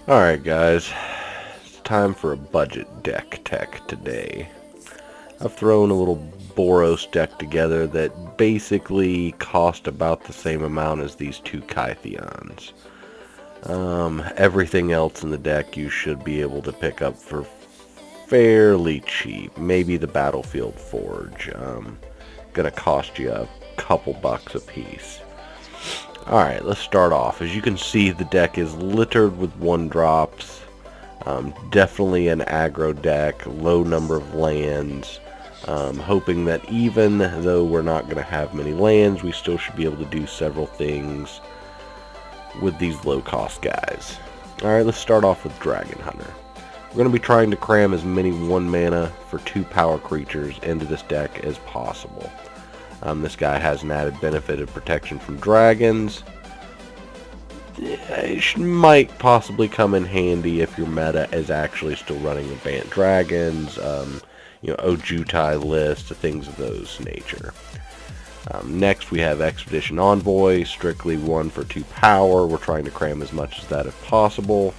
Alright guys, it's time for a budget deck tech today. I've thrown a little boros deck together that basically cost about the same amount as these two Kytheons. Everything else in the deck you should be able to pick up for fairly cheap. Maybe the Battlefield Forge. Gonna cost you a couple bucks a piece. Alright, let's start off. As you can see, the deck is littered with 1-drops. Definitely an aggro deck, low number of lands. Hoping that even though we're not going to have many lands, we still should be able to do several things with these low-cost guys. Alright, let's start off with Dragon Hunter. We're going to be trying to cram as many 1 mana for 2 power creatures into this deck as possible. This guy has an added benefit of protection from dragons. It might possibly come in handy if your meta is actually still running Bant Dragons, Ojutai list, things of those nature. Next we have Expedition Envoy, strictly 1 for 2 power. We're trying to cram as much as that as possible.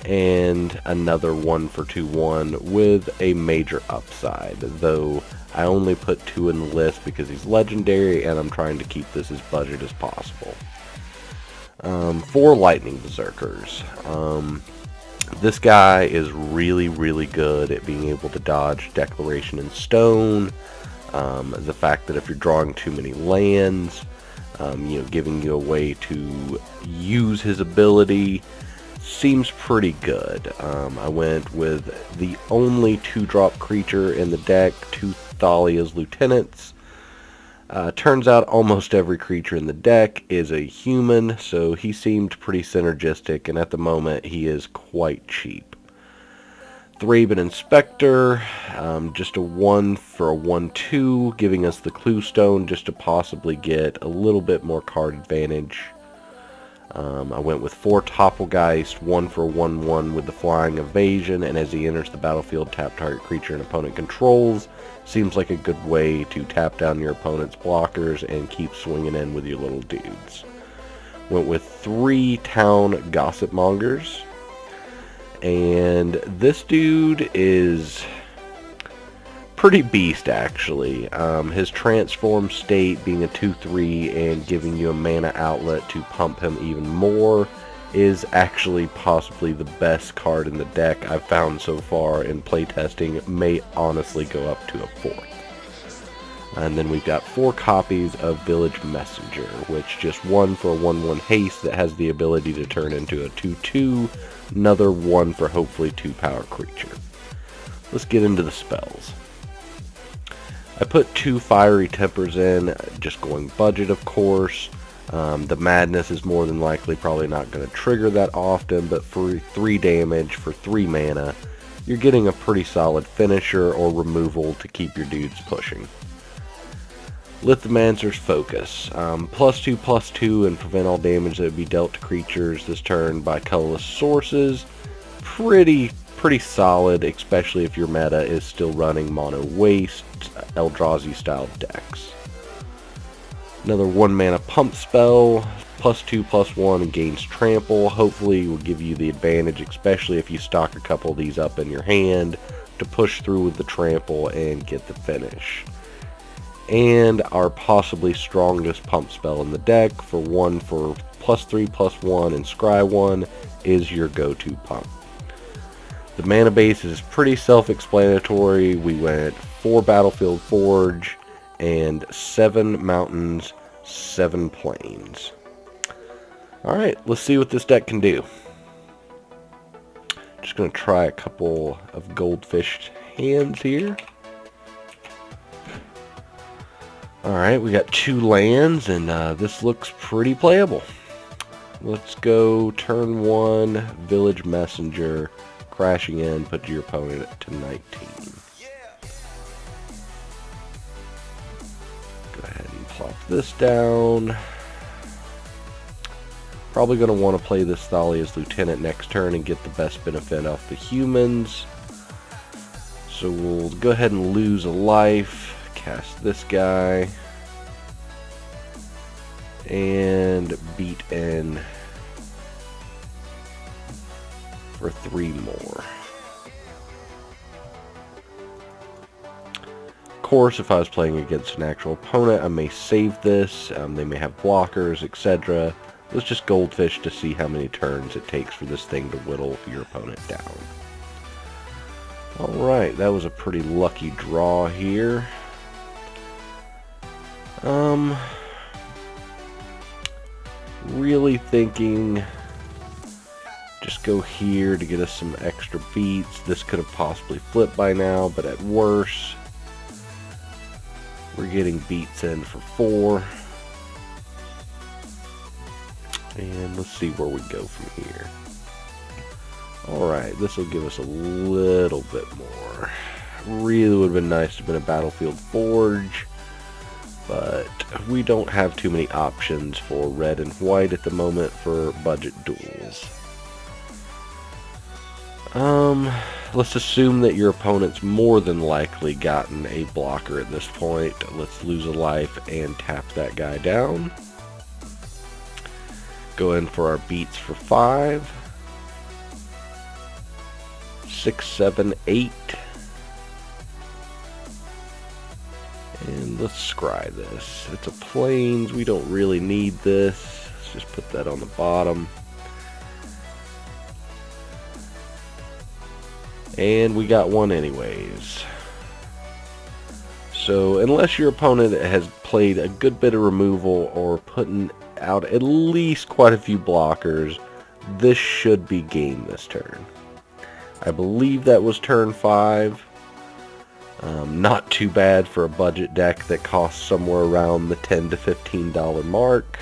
And another 1 for 2/1 with a major upside, though I only put 2 in the list because he's legendary and I'm trying to keep this as budget as possible. 4 Lightning Berserkers. This guy is really good at being able to dodge Declaration in Stone. The fact that if you're drawing too many lands, giving you a way to use his ability seems pretty good. I went with the only 2-drop creature in the deck, 2 Thalia's Lieutenants. Turns out almost every creature in the deck is a human, so he seemed pretty synergistic, and at the moment he is quite cheap. Thraben Inspector, just a 1 for a 1/2, giving us the Clue Stone just to possibly get a little bit more card advantage. I went with 4 Topplegeist, 1 for 1/1 with the Flying Evasion, and as he enters the battlefield, tap target creature an opponent controls. Seems like a good way to tap down your opponent's blockers and keep swinging in with your little dudes. Went with 3 Town Gossip Mongers, and this dude is pretty beast, actually. His transform state being a 2/3 and giving you a mana outlet to pump him even more is actually possibly the best card in the deck I've found so far in playtesting. May honestly go up to a 4th. And then we've got 4 copies of Village Messenger, which just 1 for a 1/1 haste that has the ability to turn into a 2/2, another 1 for hopefully 2 power creature. Let's get into the spells. I put 2 Fiery Tempers in, just going budget of course. The Madness is more than likely probably not going to trigger that often, but for 3 damage for 3 mana, you're getting a pretty solid finisher or removal to keep your dudes pushing. Lithomancer's Focus, +2/+2 and prevent all damage that would be dealt to creatures this turn by colorless sources. Pretty solid, especially if your meta is still running Mono Waste, Eldrazi style decks. Another 1 mana pump spell, +2/+1 and gains trample. Hopefully will give you the advantage, especially if you stock a couple of these up in your hand, to push through with the trample and get the finish. And our possibly strongest pump spell in the deck for 1 for +3/+1 and Scry 1 is your go-to pump. The mana base is pretty self-explanatory. We went 4 Battlefield Forge and 7 Mountains, 7 Plains. Alright, let's see what this deck can do. Just going to try a couple of Goldfish hands here. Alright, we got 2 lands, and this looks pretty playable. Let's go turn 1, Village Messenger, crashing in, put your opponent to 19. Go ahead and plop this down. Probably going to want to play this Thalia's Lieutenant next turn and get the best benefit off the humans. So we'll go ahead and lose a life, cast this guy, and beat in for 3 more. Of course, if I was playing against an actual opponent, I may save this. They may have blockers, etc. Let's just goldfish to see how many turns it takes for this thing to whittle your opponent down. Alright, that was a pretty lucky draw here. Really thinking just go here to get us some extra beats. This could have possibly flipped by now, but at worst, we're getting beats in for 4. And let's see where we go from here. Alright, this will give us a little bit more. Really would have been nice to have been a Battlefield Forge, but we don't have too many options for red and white at the moment for budget duels. Let's assume that your opponent's more than likely gotten a blocker at this point. Let's lose a life and tap that guy down. Go in for our beats for 5, 6, 7, 8. And let's scry this. It's a plains. We don't really need this. Let's just put that on the bottom. And we got one anyways. So unless your opponent has played a good bit of removal or putting out at least quite a few blockers, this should be game this turn. I believe that was turn 5. Not too bad for a budget deck that costs somewhere around the $10 to $15 mark.